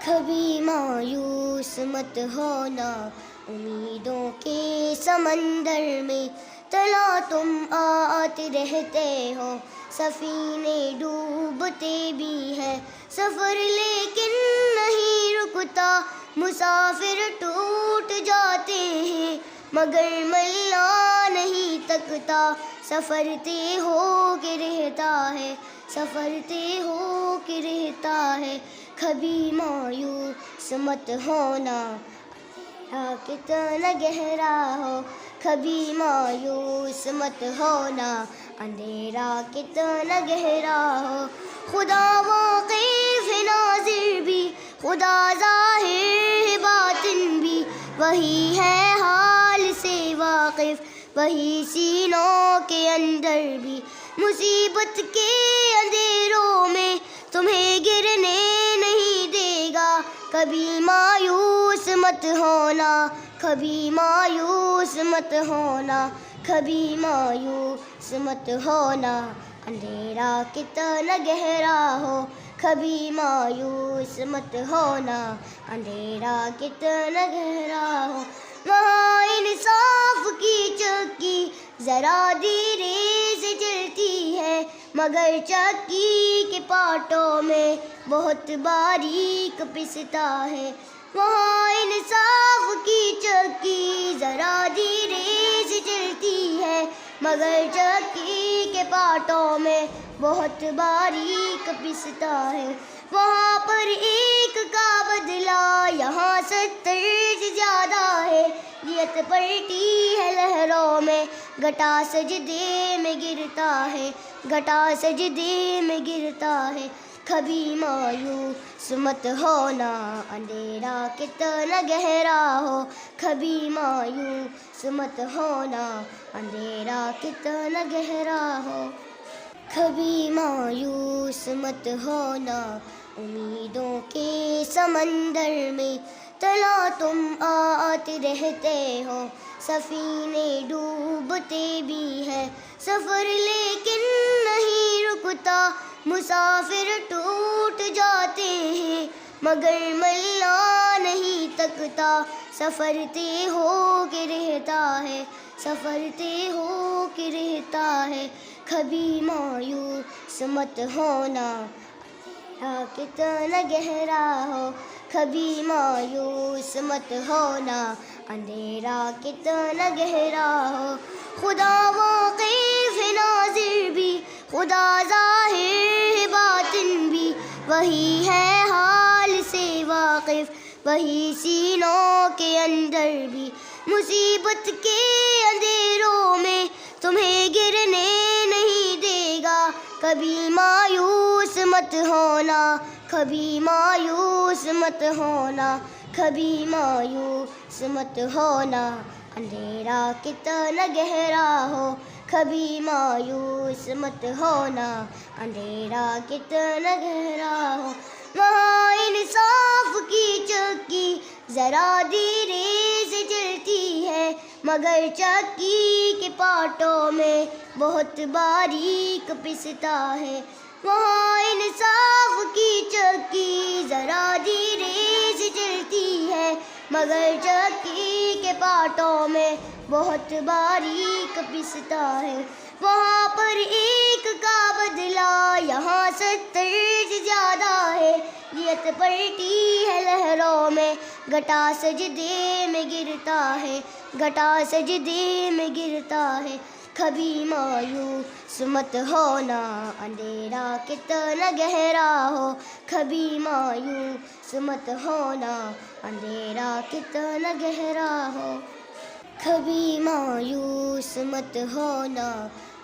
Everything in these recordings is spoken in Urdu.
کبھی مایوس مت ہونا، امیدوں کے سمندر میں تلا تم آتے رہتے ہو، سفینے ڈوبتے بھی ہیں، سفر لیکن نہیں رکتا، مسافر ٹوٹ جاتے ہیں مگر ملا نہیں تکتا، سفر طے ہو کے رہتا ہے، سفر طے ہو کے رہتا ہے، کبھی مایوس مت ہونا، کتنا گہرا ہو، کبھی مایوس مت ہونا، اندھیرا کتنا گہرا ہو، خدا واقف ہے ناظر بھی، خدا ظاہر ہے باطن بھی، وہی ہے حال سے واقف، وہی سینوں کے اندر بھی، مصیبت کے اندھیروں میں تمہیں گرنے نہیں دے گا، کبھی مایوس مت ہونا، کبھی مایوس مت ہونا، کبھی مایوس مت ہونا، اندھیرا کتنا گہرا ہو، کبھی مایوس مت ہونا، اندھیرا کتنا گہرا ہو، وہاں انصاف کی چکی ذرا دھیرے سے چلتی ہے، مگر چکی کے پانٹوں میں بہت باریک پستا ہے، وہاں انصاف کی چکی ذرا دھیرے سے چلتی ہے، مگر چکی کے پانٹوں میں بہت باریک پستا ہے، وہاں پر ایک کا بدلہ یہاں 70 سے زیادہ ہے، نیت پلٹی ہے لہروں میں، گھٹا سجدے میں گرتا ہے، گھٹا سجدے میں گرتا ہے، کبھی مایوس مت ہونا، اندھیرا کتنا گہرا ہو، کبھی مایوس مت ہونا، اندھیرا کتنا گہرا ہو، کبھی مایوس مت ہونا، امیدوں کے سمندر میں تلا تم آتے رہتے ہو، سفینے ڈوبتے بھی ہیں، سفر لیکن نہیں رکتا، مسافر ٹوٹ جاتے ہیں مگر ملا نہیں تکتا، سفر طے ہو کے رہتا ہے، سفر طے ہو کے رہتا ہے، کبھی مایوس مت ہونا، کتنا گہرا ہو، کبھی مایوس مت ہونا، اندھیرا کتنا گہرا ہو، خدا واقف ہے ناظر بھی، خدا ظاہر ہے باطن بھی، وہی ہے حال سے واقف، وہی سینوں کے اندر بھی، مصیبت کے اندھیروں میں تمہیں گرنے نہیں دے گا، کبھی مایوس مت ہونا، کبھی مایوس مت ہونا، کبھی مایوس مت ہونا، اندھیرا کتنا گہرا ہو، کبھی مایوس مت ہونا، اندھیرا کتنا گہرا ہو، وہاں انصاف کی چکی ذرا دھیرے سے چلتی ہے، مگر چکی کے پانٹوں میں بہت باریک پستا ہے، وہاں انصاف کی چکی ذرا دھیرے سے چلتی ہے، مگر چکی کے پانٹوں میں بہت باریک پستا ہے، وہاں پر ایک کا بدلہ یہاں 70 سے زیادہ ہے، نیت پلٹی ہے لہروں میں، گھٹا سجدے میں گرتا ہے، گھٹا سجدے میں گرتا ہے، کبھی مایوس مت ہونا، اندھیرا کتنا گہرا ہو، کبھی مایوس مت ہونا، اندھیرا کتنا گہرا ہو، کبھی مایوس مت ہونا،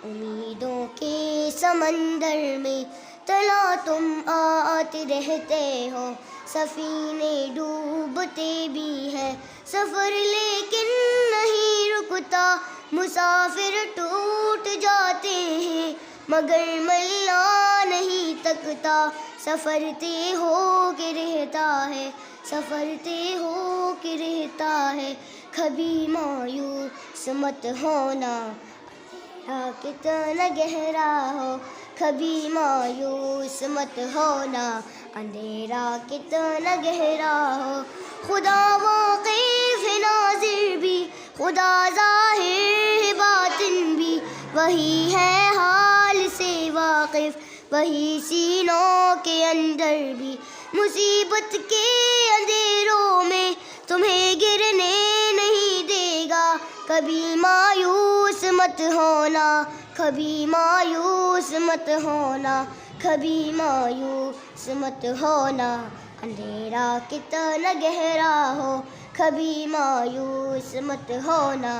امیدوں کے سمندر میں تلا تم آتے رہتے ہو، سفینے ڈوبتے بھی ہیں، سفر لیکن نہیں رکتا، مسافر ٹوٹ جاتے ہیں مگر ملا نہیں تکتا، سفر طے ہو کے رہتا ہے، سفر طے ہو کے رہتا ہے، کبھی مایوس مت ہونا، کتنا گہرا ہو، کبھی مایوس مت ہونا، اندھیرا کتنا گہرا ہو، خدا واقف ہے ناظر بھی، خدا ظاہر ہے باطن بھی، وہی ہے حال سے واقف، وہی سینوں کے اندر بھی، مصیبت کے اندھیروں میں تمہیں گرنے نہیں دے گا، کبھی مایوس مت ہونا، کبھی مایوس مت ہونا، کبھی مایوس مت ہونا، اندھیرا کتنا گہرا ہو، کبھی مایوس مت ہونا،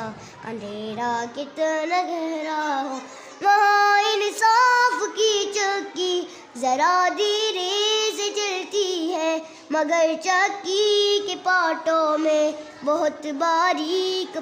اندھیرا کتنا گہرا ہو، وہاں انصاف کی چکی ذرا دھیرے سے چلتی ہے، مگر چکی کے پارٹوں میں بہت باریک